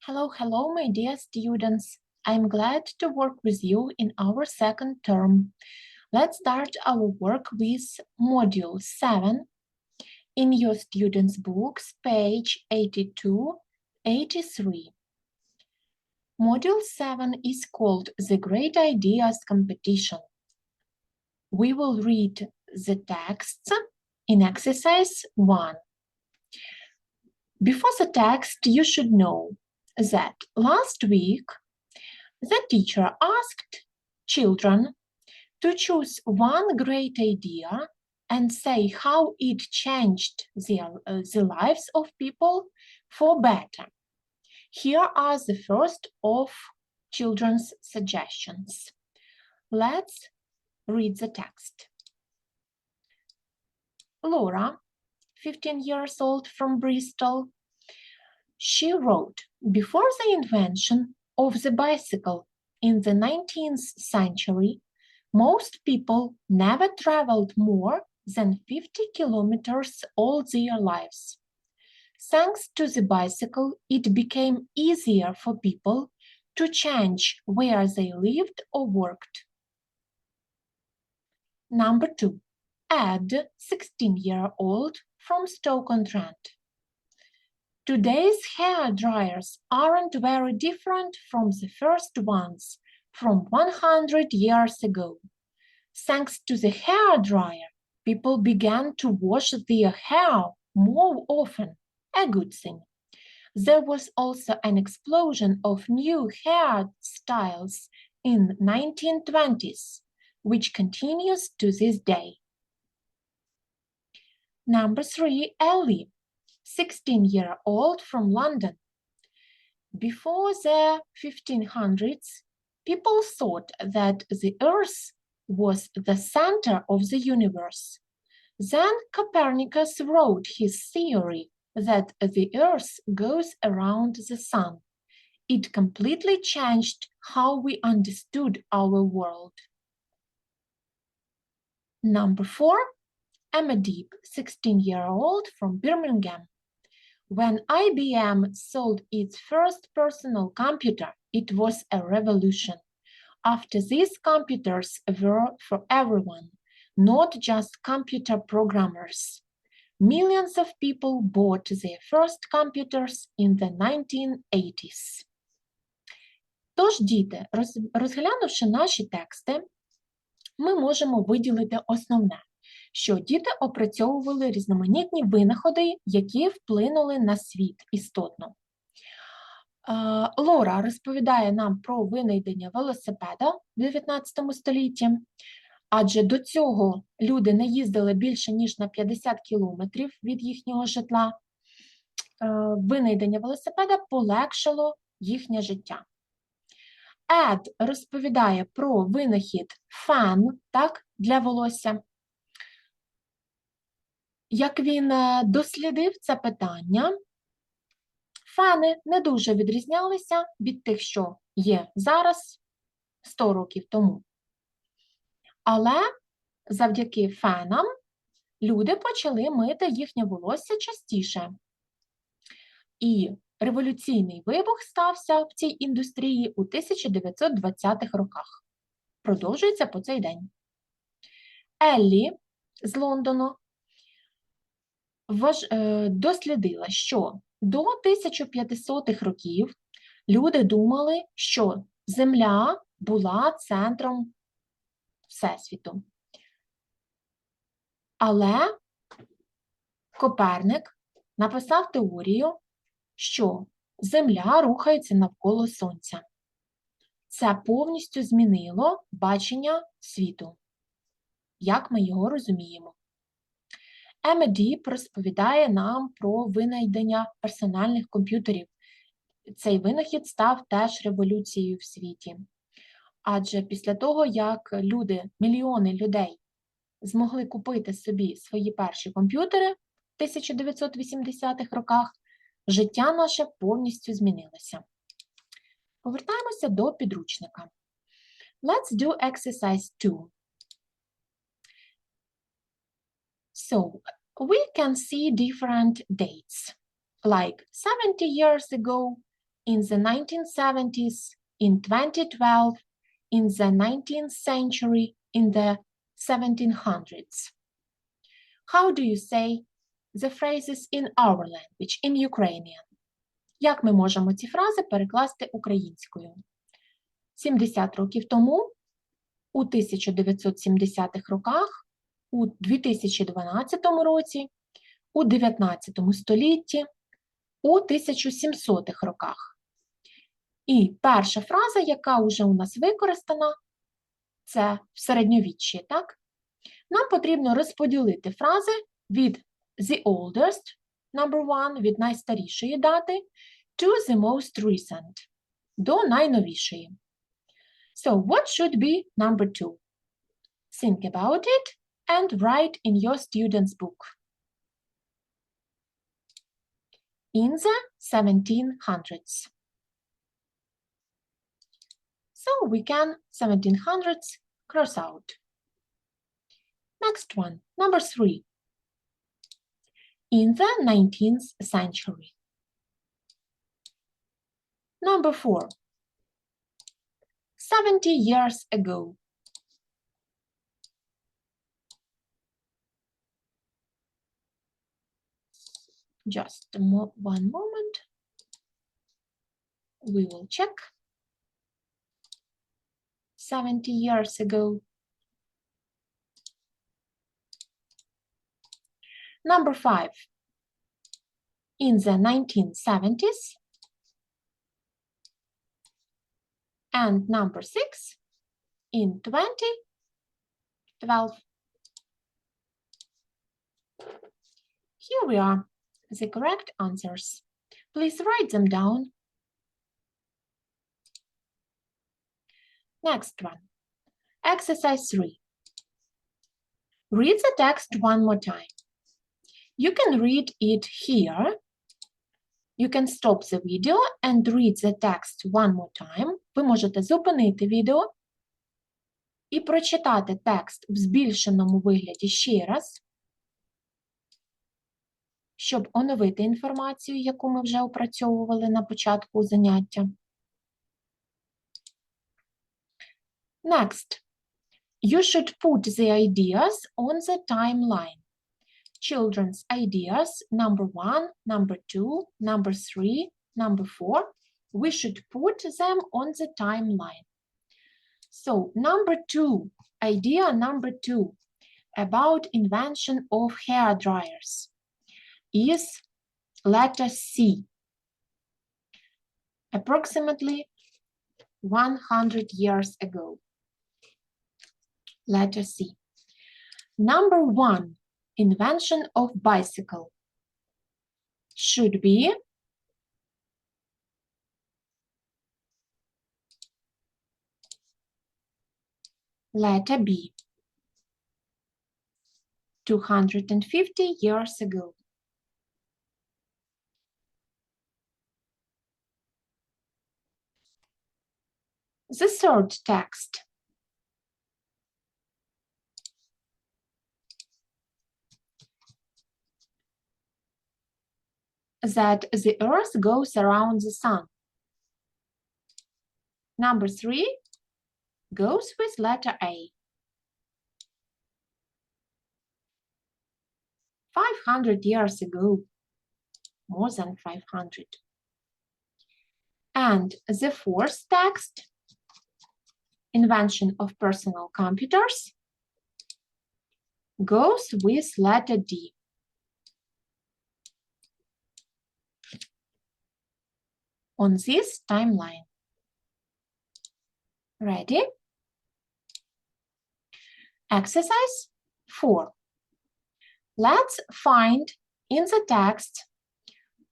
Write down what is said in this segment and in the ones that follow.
Hello, my dear students. I'm glad to work with you in our second term. Let's start our work with Module 7 in your students' books, page 82-83. Module 7 is called The Great Ideas Competition. We will read the texts in exercise 1. Before the text, you should know that last week the teacher asked children to choose one great idea and say how it changed the lives of people for better. Here are the first of children's suggestions. Let's read the text. Laura, 15 years old from Bristol, she wrote, before the invention of the bicycle in the 19th century, most people never traveled more than 50 kilometers all their lives. Thanks to the bicycle, it became easier for people to change where they lived or worked. Number 2. Ed, 16-year-old from Stoke-on-Trent. Today's hair dryers aren't very different from the first ones from 100 years ago. Thanks to the hair dryer, people began to wash their hair more often, a good thing. There was also an explosion of new hairstyles in 1920s, which continues to this day. Number 3, Ellie, 16-year-old from London. Before the 1500s, people thought that the Earth was the center of the universe. Then Copernicus wrote his theory that the Earth goes around the sun. It completely changed how we understood our world. Number 4, Emma Deep, 16-year-old from Birmingham. When IBM sold its first personal computer, it was a revolution. After these computers were for everyone, not just computer programmers. Millions of people bought their first computers in the 1980s. Тож, діти, розглянувши наші тексти, ми можемо виділити основне, що діти опрацьовували різноманітні винаходи, які вплинули на світ істотно. Лора розповідає нам про винайдення велосипеда в 19 столітті, адже до цього люди не їздили більше, ніж на 50 кілометрів від їхнього житла. Винайдення велосипеда полегшило їхнє життя. Ед розповідає про винахід фен, так, для волосся. Як він дослідив це питання, фени не дуже відрізнялися від тих, що є зараз, 100 років тому. Але завдяки фенам люди почали мити їхнє волосся частіше. І революційний вибух стався в цій індустрії у 1920-х роках. Продовжується по цей день. Еллі з Лондону дослідила, що до 1500-х років люди думали, що Земля була центром Всесвіту. Але Коперник написав теорію, що Земля рухається навколо Сонця. Це повністю змінило бачення світу, як ми його розуміємо. Емма Діп розповідає нам про винайдення персональних комп'ютерів. Цей винахід став теж революцією в світі. Адже після того, як мільйони людей змогли купити собі свої перші комп'ютери в 1980-х роках, життя наше повністю змінилося. Повертаємося до підручника. Let's do exercise 2. So, we can see different dates, like 70 years ago, in the 1970s, in 2012, in the 19th century, in the 1700s. How do you say the phrases in our language, in Ukrainian? Як ми можемо ці фрази перекласти українською? 70 років тому, у 1970-х роках, у 2012 році, у 19 столітті, у 1700-х роках. І перша фраза, яка вже у нас використана, це в середньовіччі, так? Нам потрібно розподілити фрази від the oldest, number one, від найстарішої дати, to the most recent, до найновішої. So, what should be number two? Think about it and write in your student's book. In the 1700s. So, we can 1700s cross out. Next one, number three. In the 19th century. Number four. 70 years ago. Just one moment. We will check. 70 years ago. Number five. In the 1970s. And number six. In 2012. Here we are. The correct answers. Please write them down. Next one. Exercise 3. Read the text one more time. You can read it here. You can stop the video and read the text one more time. Ви можете зупинити відео і прочитати текст в збільшеному вигляді ще раз, щоб оновити інформацію, яку ми вже опрацьовували на початку заняття. Next, you should put the ideas on the timeline. Children's ideas, number 1, number 2, number 3, number 4. We should put them on the timeline. So, number 2, idea number 2, about invention of hair dryers, is letter C. Approximately 100 years ago. Letter C. Number 1, invention of bicycle, should be letter B. 250 years ago. The third text. That the earth goes around the sun. Number 3 goes with letter A. 500 years ago, more than 500. And the fourth text, invention of personal computers, goes with letter D. On this timeline. Ready? Exercise 4. Let's find in the text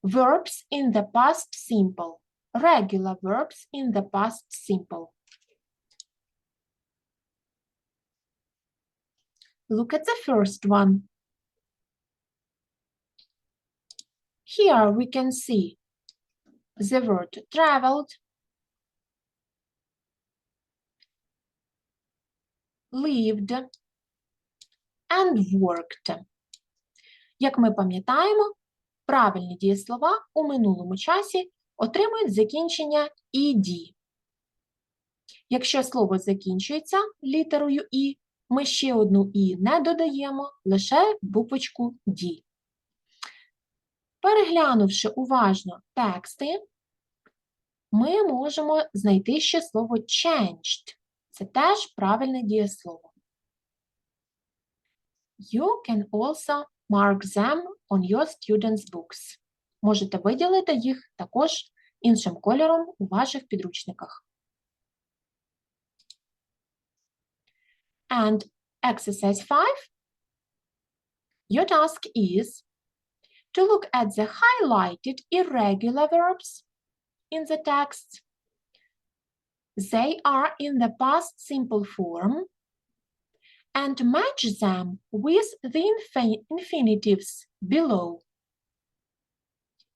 verbs in the past simple, regular verbs in the past simple. Look at the first one. Here we can see the word traveled, lived, and worked. Як ми пам'ятаємо, правильні дієслова у минулому часі отримують закінчення «ed». Якщо слово закінчується літерою «і», ми ще одну «і» не додаємо, лише буквочку «д». Переглянувши уважно тексти, ми можемо знайти ще слово changed. Це теж правильне дієслово. You can also mark them on your students' books. Можете виділити їх також іншим кольором у ваших підручниках. And exercise 5. Your task is to look at the highlighted irregular verbs in the text. They are in the past simple form and match them with the infinitives below.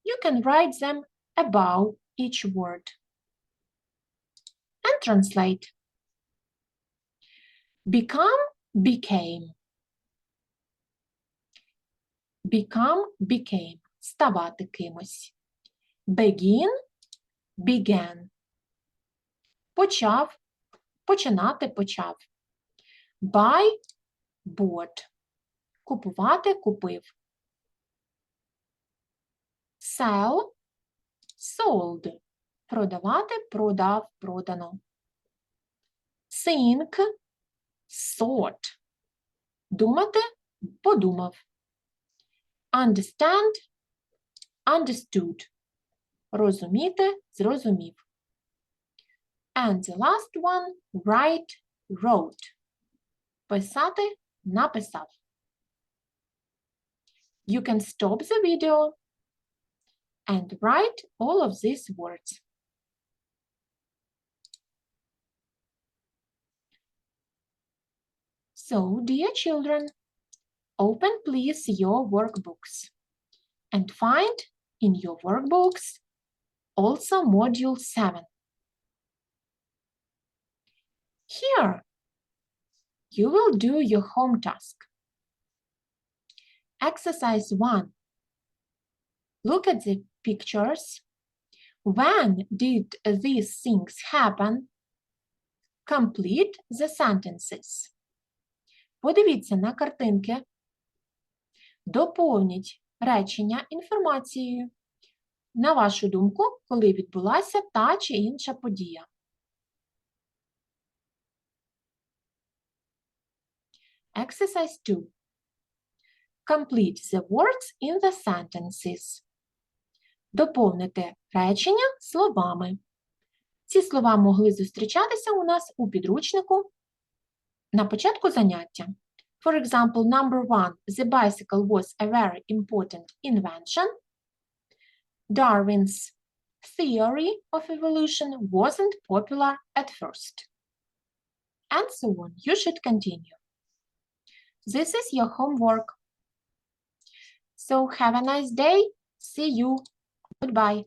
You can write them above each word and translate. Become, became. Become, became. Ставати кимось. Begin, began. Почав, починати, почав. Buy, bought. Купувати, купив. Sell, sold. Продавати, продав, продано. Think, thought. Думати, подумав. Understand, understood. Розуміти, зрозумів. And the last one, write, wrote. Писати, написав. You can stop the video and write all of these words. So, dear children, open please your workbooks and find in your workbooks also module 7. Here, you will do your home task. Exercise 1. Look at the pictures. When did these things happen? Complete the sentences. Подивіться на картинки. Доповніть речення інформацією. На вашу думку, коли відбулася та чи інша подія. Exercise 2. Complete the words in the sentences. Доповнити речення словами. Ці слова могли зустрічатися у нас у підручнику на початку заняття. For example, number 1. The bicycle was a very important invention. Darwin's theory of evolution wasn't popular at first. And so on. You should continue. This is your homework. So have a nice day. See you. Goodbye.